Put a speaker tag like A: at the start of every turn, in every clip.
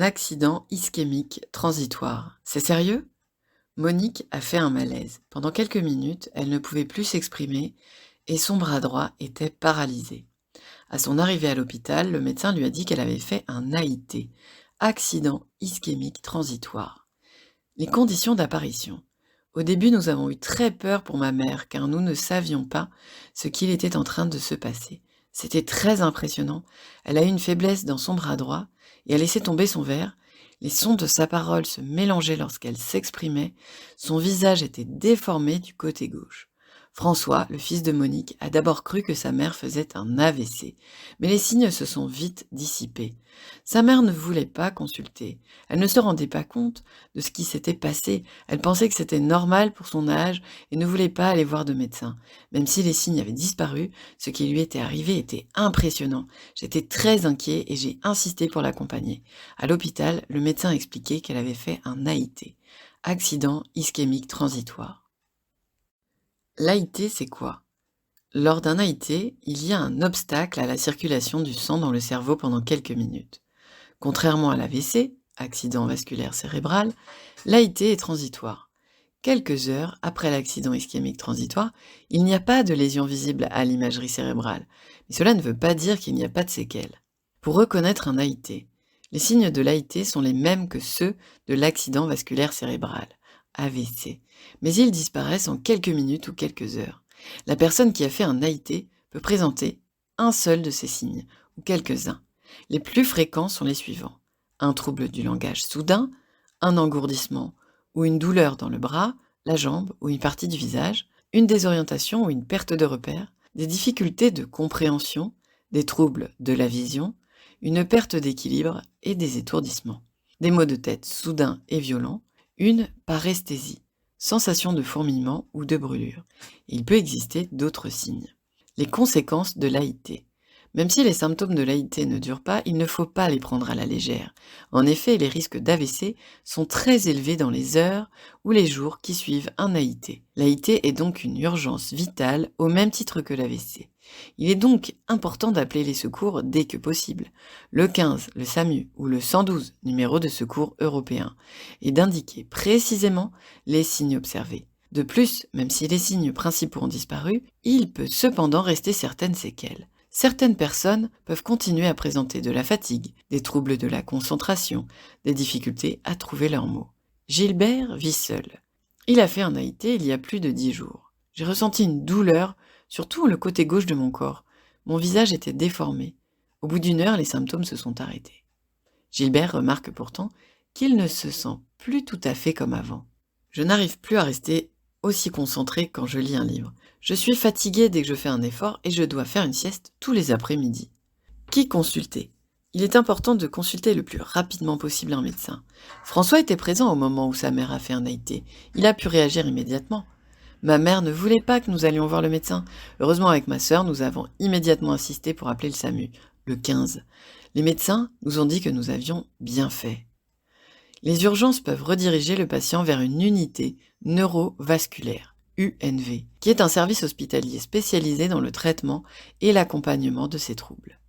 A: Un accident ischémique transitoire. C'est sérieux? Monique a fait un malaise. Pendant quelques minutes, elle ne pouvait plus s'exprimer et son bras droit était paralysé. À son arrivée à l'hôpital, le médecin lui a dit qu'elle avait fait un AIT, accident ischémique transitoire. Les conditions d'apparition. Au début, nous avons eu très peur pour ma mère car nous ne savions pas ce qu'il était en train de se passer. C'était très impressionnant. Elle a eu une faiblesse dans son bras droit et a laissé tomber son verre. Les sons de sa parole se mélangeaient lorsqu'elle s'exprimait. Son visage était déformé du côté gauche. François, le fils de Monique, a d'abord cru que sa mère faisait un AVC, mais les signes se sont vite dissipés. Sa mère ne voulait pas consulter. Elle ne se rendait pas compte de ce qui s'était passé. Elle pensait que c'était normal pour son âge et ne voulait pas aller voir de médecin. Même si les signes avaient disparu, ce qui lui était arrivé était impressionnant. J'étais très inquiet et j'ai insisté pour l'accompagner. À l'hôpital, le médecin expliquait qu'elle avait fait un AIT, accident ischémique transitoire. L'AIT, c'est quoi? Lors d'un AIT, il y a un obstacle à la circulation du sang dans le cerveau pendant quelques minutes. Contrairement à l'AVC, accident vasculaire cérébral, l'AIT est transitoire. Quelques heures après l'accident ischémique transitoire, il n'y a pas de lésion visible à l'imagerie cérébrale, mais cela ne veut pas dire qu'il n'y a pas de séquelles. Pour reconnaître un AIT, les signes de l'AIT sont les mêmes que ceux de l'accident vasculaire cérébral, AVC, mais ils disparaissent en quelques minutes ou quelques heures. La personne qui a fait un AIT peut présenter un seul de ces signes, ou quelques-uns. Les plus fréquents sont les suivants: un trouble du langage soudain, un engourdissement ou une douleur dans le bras, la jambe ou une partie du visage, une désorientation ou une perte de repère, des difficultés de compréhension, des troubles de la vision, une perte d'équilibre et des étourdissements, des maux de tête soudains et violents, une paresthésie, sensation de fourmillement ou de brûlure. Il peut exister d'autres signes. Les conséquences de l'AIT. Même si les symptômes de l'AIT ne durent pas, il ne faut pas les prendre à la légère. En effet, les risques d'AVC sont très élevés dans les heures ou les jours qui suivent un AIT. L'AIT est donc une urgence vitale au même titre que l'AVC. Il est donc important d'appeler les secours dès que possible, le 15, le SAMU ou le 112, numéro de secours européen, et d'indiquer précisément les signes observés. De plus, même si les signes principaux ont disparu, il peut cependant rester certaines séquelles. Certaines personnes peuvent continuer à présenter de la fatigue, des troubles de la concentration, des difficultés à trouver leurs mots. Gilbert vit seul. Il a fait un AIT il y a plus de 10 jours. J'ai ressenti une douleur, surtout le côté gauche de mon corps. Mon visage était déformé. Au bout d'une heure, les symptômes se sont arrêtés. Gilbert remarque pourtant qu'il ne se sent plus tout à fait comme avant. Je n'arrive plus à rester aussi concentré quand je lis un livre. Je suis fatigué dès que je fais un effort et je dois faire une sieste tous les après-midi. Qui consulter? Il est important de consulter le plus rapidement possible un médecin. François était présent au moment où sa mère a fait un AIT. Il a pu réagir immédiatement. Ma mère ne voulait pas que nous allions voir le médecin. Heureusement, avec ma sœur, nous avons immédiatement insisté pour appeler le SAMU, le 15. Les médecins nous ont dit que nous avions bien fait. Les urgences peuvent rediriger le patient vers une unité neurovasculaire, UNV, qui est un service hospitalier spécialisé dans le traitement et l'accompagnement de ces troubles.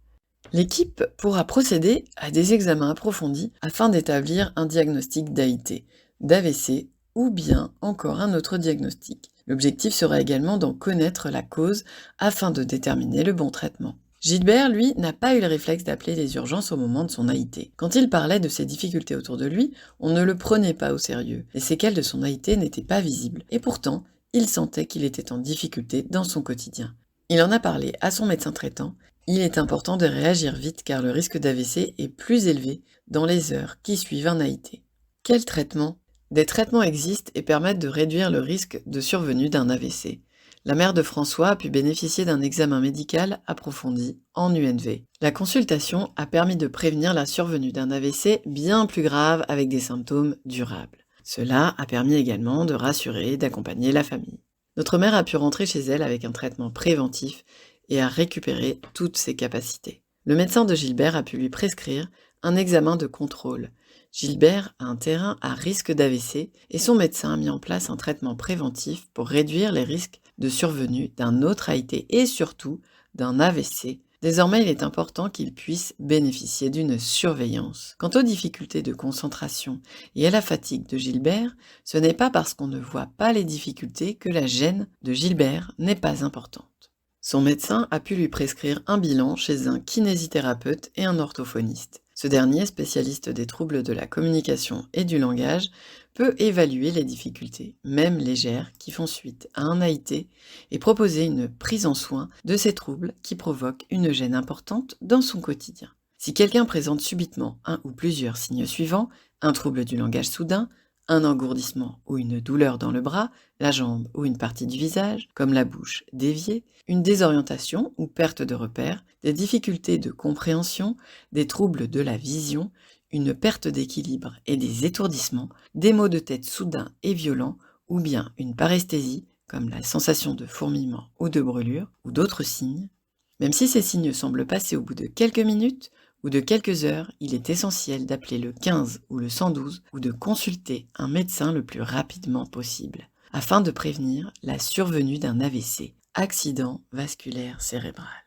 A: L'équipe pourra procéder à des examens approfondis afin d'établir un diagnostic d'AIT, d'AVC ou bien encore un autre diagnostic. L'objectif sera également d'en connaître la cause afin de déterminer le bon traitement. Gilbert, lui, n'a pas eu le réflexe d'appeler les urgences au moment de son AIT. Quand il parlait de ses difficultés autour de lui, on ne le prenait pas au sérieux. Les séquelles de son AIT n'étaient pas visibles. Et pourtant, il sentait qu'il était en difficulté dans son quotidien. Il en a parlé à son médecin traitant. Il est important de réagir vite car le risque d'AVC est plus élevé dans les heures qui suivent un AIT. Quel traitement? Des traitements existent et permettent de réduire le risque de survenue d'un AVC. La mère de François a pu bénéficier d'un examen médical approfondi en UNV. La consultation a permis de prévenir la survenue d'un AVC bien plus grave avec des symptômes durables. Cela a permis également de rassurer et d'accompagner la famille. Notre mère a pu rentrer chez elle avec un traitement préventif et a récupéré toutes ses capacités. Le médecin de Gilbert a pu lui prescrire un examen de contrôle. Gilbert a un terrain à risque d'AVC et son médecin a mis en place un traitement préventif pour réduire les risques de survenue d'un autre AIT et surtout d'un AVC Désormais, il est important qu'il puisse bénéficier d'une surveillance. Quant aux difficultés de concentration et à la fatigue de Gilbert, ce n'est pas parce qu'on ne voit pas les difficultés que la gêne de Gilbert n'est pas importante. Son médecin a pu lui prescrire un bilan chez un kinésithérapeute et un orthophoniste. Ce dernier, spécialiste des troubles de la communication et du langage, peut évaluer les difficultés, même légères, qui font suite à un AIT et proposer une prise en soin de ces troubles qui provoquent une gêne importante dans son quotidien. Si quelqu'un présente subitement un ou plusieurs signes suivants, un trouble du langage soudain, un engourdissement ou une douleur dans le bras, la jambe ou une partie du visage, comme la bouche déviée, une désorientation ou perte de repère, des difficultés de compréhension, des troubles de la vision, une perte d'équilibre et des étourdissements, des maux de tête soudains et violents, ou bien une paresthésie, comme la sensation de fourmillement ou de brûlure, ou d'autres signes. Même si ces signes semblent passer au bout de quelques minutes ou de quelques heures, il est essentiel d'appeler le 15 ou le 112 ou de consulter un médecin le plus rapidement possible, afin de prévenir la survenue d'un AVC, accident vasculaire cérébral.